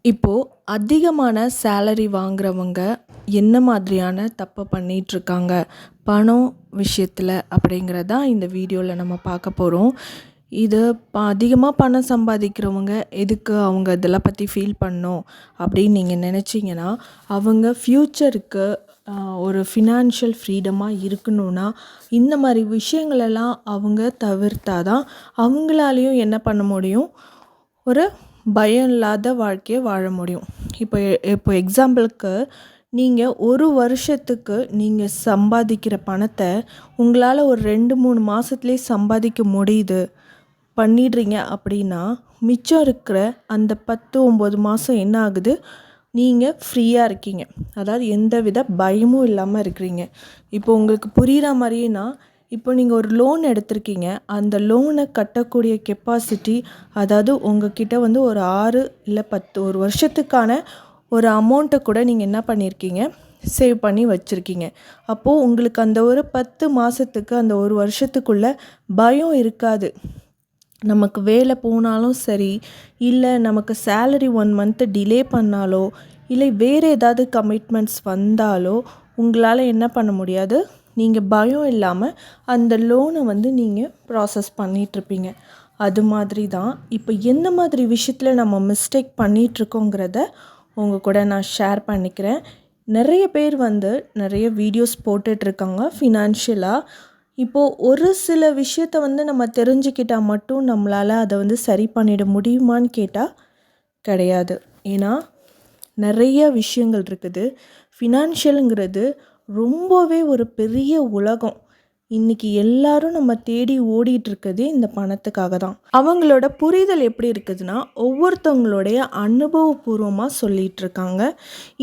இப்போது அதிகமான சேலரி வாங்குறவங்க என்ன மாதிரியான தப்பை பண்ணிகிட்ருக்காங்க பணம் விஷயத்தில் அப்படிங்கிறது தான் இந்த வீடியோவில் நம்ம பார்க்க போகிறோம். இது அதிகமாக பணம் சம்பாதிக்கிறவங்க எதுக்கு அவங்க இதெல்லாம் பற்றி ஃபீல் பண்ணணும் அப்படின்னு நீங்கள் நினச்சிங்கன்னா, அவங்க ஃப்யூச்சருக்கு ஒரு ஃபினான்ஷியல் ஃப்ரீடமாக இருக்கணும்னா இந்த மாதிரி விஷயங்களெல்லாம் அவங்க தவிர்த்தா தான் அவங்களாலேயும் என்ன பண்ண முடியும், ஒரு பயம் இல்லாத வாழ்க்கையை வாழ முடியும். இப்போ எக்ஸாம்பிளுக்கு நீங்கள் ஒரு வருஷத்துக்கு நீங்கள் சம்பாதிக்கிற பணத்தை உங்களால் ஒரு 2-3 மாதத்துலேயே சம்பாதிக்க முடியுது பண்ணிடுறீங்க அப்படின்னா, மிச்சம் இருக்கிற அந்த 10-9 மாதம் என்ன ஆகுது, நீங்கள் ஃப்ரீயாக இருக்கீங்க. அதாவது எந்த வித பயமும் இல்லாமல் இருக்கிறீங்க. இப்போ உங்களுக்கு புரிகிற மாதிரினா, இப்போ நீங்கள் ஒரு லோன் எடுத்திருக்கீங்க, அந்த லோனை கட்டக்கூடிய கெப்பாசிட்டி, அதாவது உங்ககிட்ட வந்து ஒரு 6 இல்லை 10 ஒரு வருஷத்துக்கான ஒரு அமௌண்ட்டை கூட நீங்கள் என்ன பண்ணியிருக்கீங்க, சேவ் பண்ணி வச்சுருக்கீங்க. அப்போது உங்களுக்கு அந்த ஒரு 10 மாதத்துக்கு அந்த ஒரு வருஷத்துக்குள்ளே பயம் இருக்காது. நமக்கு வேலை போனாலும் சரி, இல்லை நமக்கு சேலரி 1 மந்த்து டிலே பண்ணாலோ, இல்லை வேறு ஏதாவது கமிட்மெண்ட்ஸ் வந்தாலோ உங்களால் என்ன பண்ண முடியாது, நீங்கள் பயம் இல்லாமல் அந்த லோனை வந்து நீங்கள் ப்ராசஸ் பண்ணிகிட்ருப்பீங்க. அது மாதிரி தான் இப்போ எந்த மாதிரி விஷயத்தில் நம்ம மிஸ்டேக் பண்ணிகிட்ருக்கோங்கிறத உங்கள் கூட நான் ஷேர் பண்ணிக்கிறேன். நிறைய பேர் வந்து நிறைய வீடியோஸ் போட்டுட்ருக்காங்க ஃபினான்ஷியலாக. இப்போது ஒரு சில விஷயத்த வந்து நம்ம தெரிஞ்சுக்கிட்டால் மட்டும் நம்மளால் அதை வந்து சரி பண்ணிட முடியுமான்னு கேட்டால் கிடையாது. ஏன்னா நிறைய விஷயங்கள் இருக்குது. ஃபினான்ஷியலுங்கிறது ரொம்பவே ஒரு பெரிய உலகம். இன்றைக்கி எல்லாரும் நம்ம தேடி ஓடிட்டுருக்கதே இந்த பணத்துக்காக தான். அவங்களோட புரிதல் எப்படி இருக்குதுன்னா, ஒவ்வொருத்தவங்களுடைய அனுபவபூர்வமாக சொல்லிகிட்ருக்காங்க.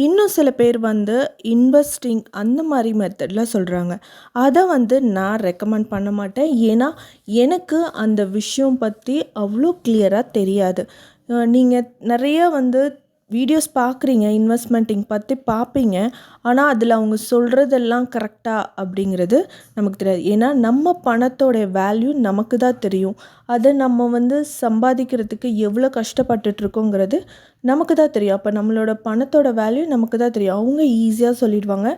இன்னும் சில பேர் வந்து இன்வெஸ்டிங் அந்த மாதிரி மெத்தடில் சொல்கிறாங்க. அதை வந்து நான் ரெக்கமெண்ட் பண்ண மாட்டேன். ஏன்னா எனக்கு அந்த விஷயம் பற்றி அவ்வளோ கிளியராக தெரியாது. நீங்கள் நிறைய வந்து வீடியோஸ் பார்க்குறீங்க, இன்வெஸ்ட்மெண்ட்டிங் பற்றி பார்ப்பீங்க. ஆனால் அதில் அவங்க சொல்கிறதெல்லாம் கரெக்டாக அப்படிங்கிறது நமக்கு தெரியாது. ஏன்னா நம்ம பணத்தோடைய வேல்யூ நமக்கு தான் தெரியும். அதை நம்ம வந்து சம்பாதிக்கிறதுக்கு எவ்வளோ கஷ்டப்பட்டுட்ருக்கோங்கிறது நமக்கு தான் தெரியும். அப்போ நம்மளோட பணத்தோட வேல்யூ நமக்கு தான் தெரியும். அவங்க ஈஸியாக சொல்லிடுவாங்க,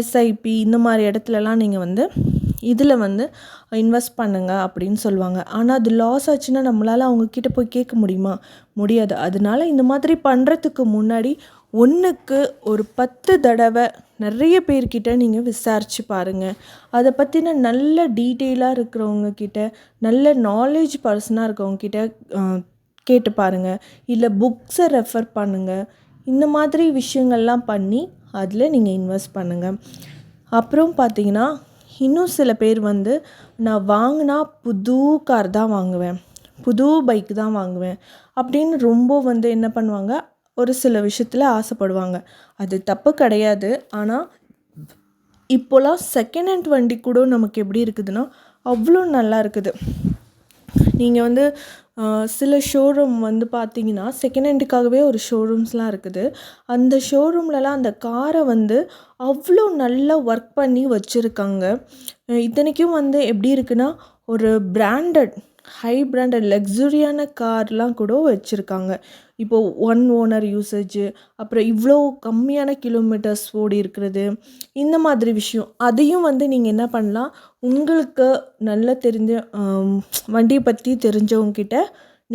எஸ்ஐபி இந்த மாதிரி இடத்துலலாம் நீங்கள் வந்து இதில் வந்து இன்வெஸ்ட் பண்ணுங்க அப்படின்னு சொல்லுவாங்க. ஆனால் அது லாஸ் ஆச்சுன்னா நம்மளால் அவங்கக்கிட்ட போய் கேட்க முடியுமா? முடியாது. அதனால இந்த மாதிரி பண்ணுறதுக்கு முன்னாடி ஒன்றுக்கு ஒரு 10 தடவை நிறைய பேர்கிட்ட நீங்கள் விசாரித்து பாருங்கள். அதை பற்றின நல்ல டீட்டெயிலாக இருக்கிறவங்க கிட்ட, நல்ல நாலேஜ் பர்சனாக இருக்கவங்கக்கிட்ட கேட்டு பாருங்கள். இல்லை புக்ஸை ரெஃபர் பண்ணுங்கள். இந்த மாதிரி விஷயங்கள்லாம் பண்ணி அதில் நீங்கள் இன்வெஸ்ட் பண்ணுங்கள். அப்புறம் பார்த்திங்கன்னா, இன்னும் சில பேர் வந்து நான் வாங்கினா புது கார் தான் வாங்குவேன், புது பைக் தான் வாங்குவேன் அப்படின்னு ரொம்ப வந்து என்ன பண்ணுவாங்க, ஒரு சில விஷயத்தில் ஆசைப்படுவாங்க. அது தப்பு கிடையாது. ஆனால் இப்போலாம் செகண்ட் ஹேண்ட் வண்டி கூட நமக்கு எப்படி இருக்குதுன்னா அவ்வளோ நல்லா இருக்குது. நீங்கள் வந்து சில ஷோரூம் வந்து பார்த்தீங்கன்னா செகண்ட் ஹேண்டுக்காகவே ஒரு ஷோரூம்ஸ்லாம் இருக்குது. அந்த ஷோரூம்லலாம் அந்த காரை வந்து அவ்வளோ நல்லா ஒர்க் பண்ணி வச்சுருக்காங்க. இத்தனைக்கும் வந்து எப்படி இருக்குன்னா, ஒரு பிராண்டட் ஹை பிராண்டட் லக்ஸுரியான கார்லாம் கூட வச்சுருக்காங்க. இப்போது 1 ஓனர் யூசேஜு, அப்புறம் இவ்வளோ கம்மியான கிலோமீட்டர்ஸ் ஓடி இருக்கிறது, இந்த மாதிரி விஷயம். அதையும் வந்து நீங்கள் என்ன பண்ணலாம், உங்களுக்கு நல்லா தெரிஞ்ச வண்டியை பற்றி தெரிஞ்சவங்கக்கிட்ட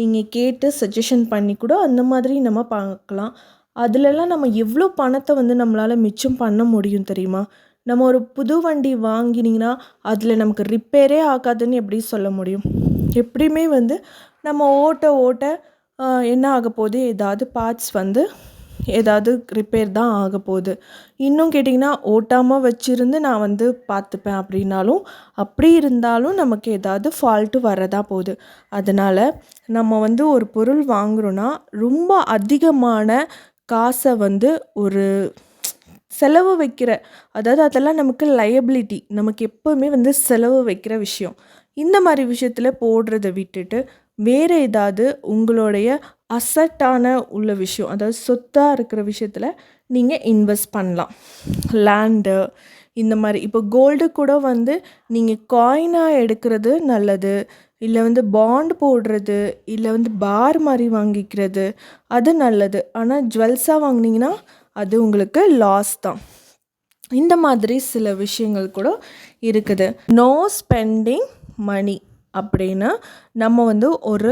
நீங்கள் கேட்டு சஜஷன் பண்ணி கூட அந்த மாதிரி நம்ம பார்க்கலாம். அதிலெல்லாம் நம்ம எவ்வளோ பணத்தை வந்து நம்மளால் மிச்சம் பண்ண முடியும் தெரியுமா? நம்ம ஒரு புது வண்டி வாங்கினீங்கன்னா அதில் நமக்கு ரிப்பேரே ஆகாதுன்னு எப்படி சொல்ல முடியும்? எப்படியுமே வந்து நம்ம ஓட்ட என்ன ஆக போகுது, ஏதாவது பார்ட்ஸ் வந்து ஏதாவது ரிப்பேர் தான் ஆக போகுது. இன்னும் கேட்டிங்கன்னா, ஓட்டாமல் வச்சுருந்து நான் வந்து பார்த்துப்பேன் அப்படின்னாலும், அப்படி இருந்தாலும் நமக்கு ஏதாவது ஃபால்ட்டு வரதான் போகுது. அதனால் நம்ம வந்து ஒரு பொருள் வாங்குகிறோன்னா ரொம்ப அதிகமான காசை வந்து ஒரு செலவு வைக்கிற, அதாவது அதெல்லாம் நமக்கு லயபிலிட்டி, நமக்கு எப்போவுமே வந்து செலவு வைக்கிற விஷயம். இந்த மாதிரி விஷயத்தில் போடுறத விட்டுட்டு வேறு ஏதாவது உங்களுடைய அசட்டான உள்ள விஷயம், அதாவது சொத்தாக இருக்கிற விஷயத்தில் நீங்கள் இன்வெஸ்ட் பண்ணலாம். லேண்டு இந்த மாதிரி. இப்போ கோல்டு கூட வந்து நீங்கள் காயினாக எடுக்கிறது நல்லது. இல்லை வந்து பாண்ட் போடுறது, இல்லை வந்து பார் மாதிரி வாங்கிக்கிறது அது நல்லது. ஆனால் ஜுவல்ஸாக வாங்குனீங்கன்னா அது உங்களுக்கு லாஸ் தான். இந்த மாதிரி சில விஷயங்கள் கூட இருக்குது. நோ ஸ்பெண்டிங் மணி அப்படின்னு நம்ம வந்து ஒரு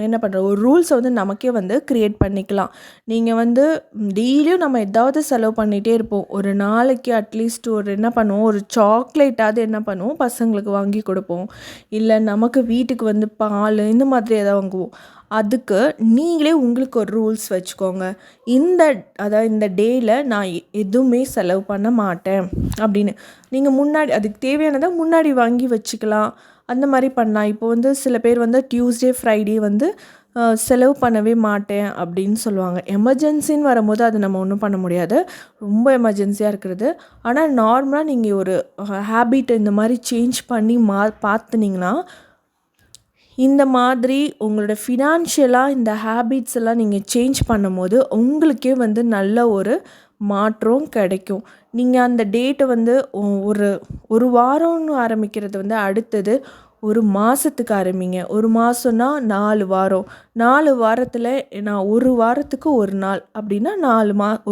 என்ன பண்ணுறோம், ஒரு ரூல்ஸை வந்து நமக்கே வந்து க்ரியேட் பண்ணிக்கலாம். நீங்கள் வந்து டெய்லியும் நம்ம ஏதாவது செலவு பண்ணிகிட்டே இருப்போம். ஒரு நாளைக்கு அட்லீஸ்ட் ஒரு என்ன பண்ணுவோம், ஒரு சாக்லேட்டாவது என்ன பண்ணுவோம் பசங்களுக்கு வாங்கி கொடுப்போம். இல்லை நமக்கு வீட்டுக்கு வந்து பால் இந்த மாதிரி எதாவது வாங்குவோம். அதுக்கு நீங்களே உங்களுக்கு ஒரு ரூல்ஸ் வச்சுக்கோங்க. அதாவது இந்த டேயில் நான் எதுவுமே செலவு பண்ண மாட்டேன் அப்படின்னு. நீங்கள் முன்னாடி அதுக்கு தேவையானதை முன்னாடி வாங்கி வச்சுக்கலாம். அந்த மாதிரி பண்ணலாம். இப்போ வந்து சில பேர் வந்து டியூஸ்டே ஃப்ரைடே வந்து செலவு பண்ணவே மாட்டேன் அப்படின்னு சொல்லுவாங்க. எமர்ஜென்சின்னு வரும்போது அது நம்ம ஒன்றும் பண்ண முடியாது, ரொம்ப எமர்ஜென்சியாக இருக்கிறது. ஆனால் நார்மலாக நீங்கள் ஒரு ஹேபிட்டை இந்த மாதிரி சேஞ்ச் பண்ணி பார்த்துனிங்கன்னா இந்த மாதிரி உங்களோட ஃபினான்ஷியலாக இந்த ஹேபிட்ஸ் எல்லாம் நீங்கள் சேஞ்ச் பண்ணும்போது உங்களுக்கே வந்து நல்ல ஒரு மாற்றம் கிடைக்கும். நீங்கள் அந்த டேட்டை வந்து ஒரு வாரம்னு ஆரம்பிக்கிறது வந்து அடுத்தது ஒரு மாதத்துக்கு ஆரம்பிங்க. ஒரு மாதம்னா 4 வாரம், 4 வாரத்தில் நான் ஒரு வாரத்துக்கு ஒரு நாள் அப்படின்னா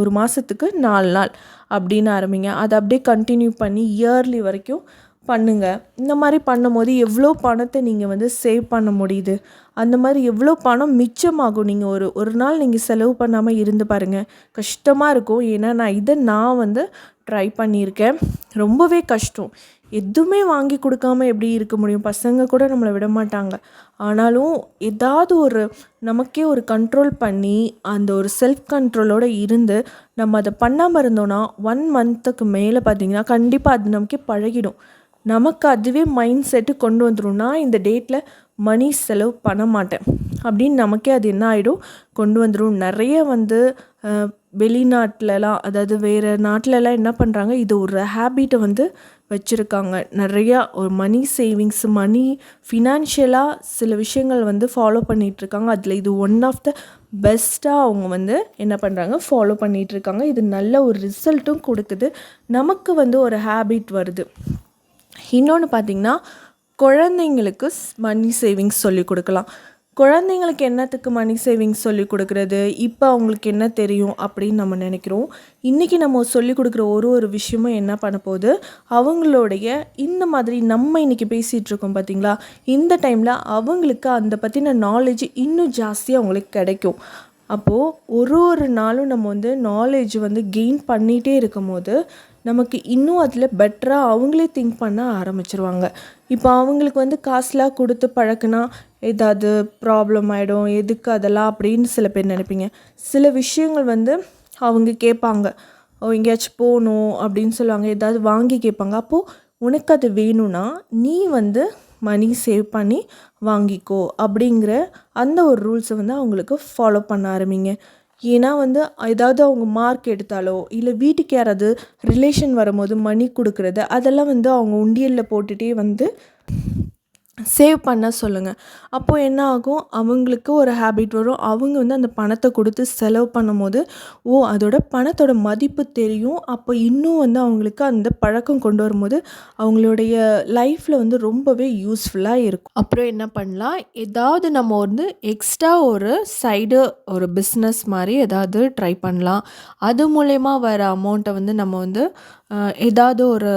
ஒரு மாதத்துக்கு 4 நாள் அப்படின்னு ஆரம்பிங்க. அதை அப்படியே கண்டினியூ பண்ணி இயர்லி வரைக்கும் பண்ணுங்கள். இந்த மாதிரி பண்ணும்போது எவ்வளோ பணத்தை நீங்கள் வந்து சேவ் பண்ண முடியுது, அந்த மாதிரி எவ்வளோ பணம் மிச்சமாகும். நீங்கள் ஒரு நாள் நீங்கள் செலவு பண்ணாமல் இருந்து பாருங்கள், கஷ்டமாக இருக்கும். ஏன்னா நான் வந்து ட்ரை பண்ணியிருக்கேன், ரொம்பவே கஷ்டம். எதுவுமே வாங்கி கொடுக்காம எப்படி இருக்க முடியும், பசங்க கூட நம்மளை விட மாட்டாங்க. ஆனாலும் ஏதாவது நமக்கே ஒரு கண்ட்ரோல் பண்ணி அந்த ஒரு செல்ஃப் கண்ட்ரோலோடு இருந்து நம்ம அதை பண்ணாமல் இருந்தோன்னா 1 மந்த்துக்கு மேலே பார்த்திங்கன்னா கண்டிப்பாக அது நமக்கே பழகிடும். நமக்கு அதுவே மைண்ட் செட்டு கொண்டு வந்துடும், நான் இந்த டேட்டில் மணி செலவு பண்ண மாட்டேன் அப்படின்னு நமக்கே அது என்ன ஆகிடும், கொண்டு வந்துடும். நிறைய வந்து வெளிநாட்டிலலாம், அதாவது வேறு நாட்டிலலாம் என்ன பண்ணுறாங்க, இது ஒரு ஹேபிட்டை வந்து வச்சுருக்காங்க. நிறையா ஒரு மணி சேவிங்ஸ், மணி ஃபினான்ஷியலாக சில விஷயங்கள் வந்து ஃபாலோ பண்ணிகிட்ருக்காங்க. அதில் இது ஒன் ஆஃப் த பெஸ்ட்டாக அவங்க வந்து என்ன பண்ணுறாங்க, ஃபாலோ பண்ணிகிட்ருக்காங்க. இது நல்ல ஒரு ரிசல்ட்டும் கொடுக்குது, நமக்கு வந்து ஒரு ஹேபிட் வருது. இன்னொன்று பார்த்திங்கன்னா, குழந்தைங்களுக்கு மணி சேவிங்ஸ் சொல்லிக் கொடுக்கலாம். குழந்தைங்களுக்கு என்னத்துக்கு மணி சேவிங்ஸ் சொல்லிக் கொடுக்குறது, இப்போ அவங்களுக்கு என்ன தெரியும் அப்படின்னு நம்ம நினைக்கிறோம். இன்றைக்கி நம்ம சொல்லிக் கொடுக்குற ஒரு விஷயமும் என்ன பண்ண போகுது, அவங்களுடைய இந்த மாதிரி நம்ம இன்றைக்கி பேசிகிட்ருக்கோம் பார்த்திங்களா, இந்த டைமில் அவங்களுக்கு அந்த பற்றின நாலேஜ் இன்னும் ஜாஸ்தியாக அவங்களுக்கு கிடைக்கும். அப்போது ஒரு நாளும் நம்ம வந்து நாலேஜ் வந்து கெயின் பண்ணிகிட்டே இருக்கும் போது நமக்கு இன்னும் அதில் பெட்டராக அவங்களே திங்க் பண்ண ஆரம்பிச்சிருவாங்க. இப்போ அவங்களுக்கு வந்து காசுலாம் கொடுத்து பழக்கினா ஏதாவது ப்ராப்ளம் ஆகிடும், எதுக்கு அதெல்லாம் அப்படின்னு சில பேர் நினைப்பீங்க. சில விஷயங்கள் வந்து அவங்க கேட்பாங்க, எங்கேயாச்சும் போகணும் அப்படின்னு சொல்லுவாங்க, ஏதாவது வாங்கி கேட்பாங்க. அப்போது உனக்கு அது வேணும்னா நீ வந்து மணி சேவ் பண்ணி வாங்கிக்கோ அப்படிங்கிற அந்த ஒரு ரூல்ஸை வந்து அவங்களுக்கு ஃபாலோ பண்ண ஆரம்பிங்க. ஏன்னா வந்து ஏதாவது அவங்க மார்க் எடுத்தாலோ இல்லை வீட்டுக்கு யாராவது ரிலேஷன் வரும்போது மணி கொடுக்குறது, அதெல்லாம் வந்து அவங்க உண்டியலில் போட்டுகிட்டே வந்து சேவ் பண்ண சொல்லுங்கள். அப்போது என்ன ஆகும், அவங்களுக்கு ஒரு ஹேபிட் வரும். அவங்க வந்து அந்த பணத்தை கொடுத்து செலவு பண்ணும்போது அதோட பணத்தோட மதிப்பு தெரியும். அப்போ இன்னும் வந்து அவங்களுக்கு அந்த பழக்கம் கொண்டு வரும்போது அவங்களுடைய லைஃப்பில் வந்து ரொம்பவே யூஸ்ஃபுல்லாக இருக்கும். அப்புறம் என்ன பண்ணலாம், ஏதாவது நம்ம வந்து எக்ஸ்ட்ரா ஒரு சைடு ஒரு பிஸ்னஸ் மாதிரி ஏதாவது ட்ரை பண்ணலாம். அது மூலயமா வர அமௌண்ட்டை வந்து நம்ம வந்து ஏதாவது ஒரு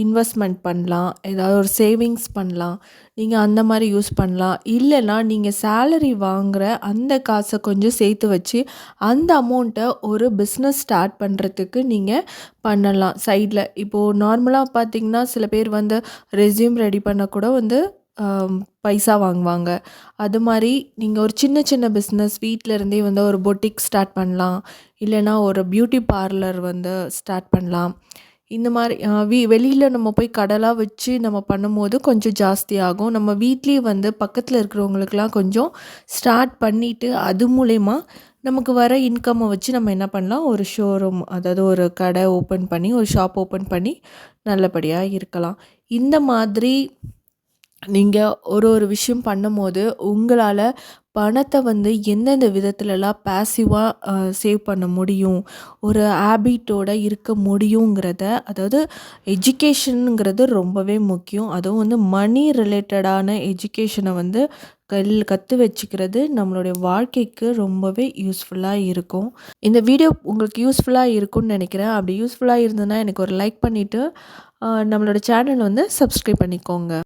இன்வெஸ்ட்மெண்ட் பண்ணலாம், ஏதாவது ஒரு சேவிங்ஸ் பண்ணலாம். நீங்கள் அந்த மாதிரி யூஸ் பண்ணலாம். இல்லைன்னா நீங்கள் சேலரி வாங்குகிற அந்த காசை கொஞ்சம் சேர்த்து வச்சு அந்த அமௌண்ட்டை ஒரு பிஸ்னஸ் ஸ்டார்ட் பண்ணுறதுக்கு நீங்கள் பண்ணலாம் சைடில். இப்போது நார்மலாக பார்த்திங்கன்னா சில பேர் வந்து ரெஸ்யூம் ரெடி பண்ண கூட வந்து பைசா வாங்குவாங்க. அது மாதிரி நீங்கள் ஒரு சின்ன சின்ன பிஸ்னஸ் வீட்டில் இருந்தே வந்து ஒரு பொட்டிக் ஸ்டார்ட் பண்ணலாம், இல்லைன்னா ஒரு பியூட்டி பார்லர் வந்து ஸ்டார்ட் பண்ணலாம். இந்த மாதிரி வெளியில் நம்ம போய் கடைலாம் வச்சு நம்ம பண்ணும்போது கொஞ்சம் ஜாஸ்தி ஆகும். நம்ம வீட்லேயே வந்து பக்கத்தில் இருக்கிறவங்களுக்கெல்லாம் கொஞ்சம் ஸ்டார்ட் பண்ணிவிட்டு அது மூலயமா நமக்கு வர இன்கம்மை வச்சு நம்ம என்ன பண்ணலாம், ஒரு ஷோரூம், அதாவது ஒரு கடை ஓப்பன் பண்ணி, ஒரு ஷாப் ஓப்பன் பண்ணி நல்லபடியாக இருக்கலாம். இந்த மாதிரி நீங்கள் ஒரு விஷயம் பண்ணும்போது உங்களால் பணத்தை வந்து எந்தெந்த விதத்துலலாம் பேசிவாக சேவ் பண்ண முடியும், ஒரு ஹேபிட்டோட இருக்க முடியுங்கிறத, அதாவது எஜுகேஷனுங்கிறது ரொம்பவே முக்கியம். அதுவும் வந்து மணி ரிலேட்டடான எஜுகேஷனை வந்து கற்று வச்சுக்கிறது நம்மளுடைய வாழ்க்கைக்கு ரொம்பவே யூஸ்ஃபுல்லாக இருக்கும். இந்த வீடியோ உங்களுக்கு யூஸ்ஃபுல்லாக இருக்கும்னு நினைக்கிறேன். அப்படி யூஸ்ஃபுல்லாக இருந்ததுன்னா எனக்கு ஒரு லைக் பண்ணிவிட்டு நம்மளோட சேனல் வந்து சப்ஸ்கிரைப் பண்ணிக்கோங்க.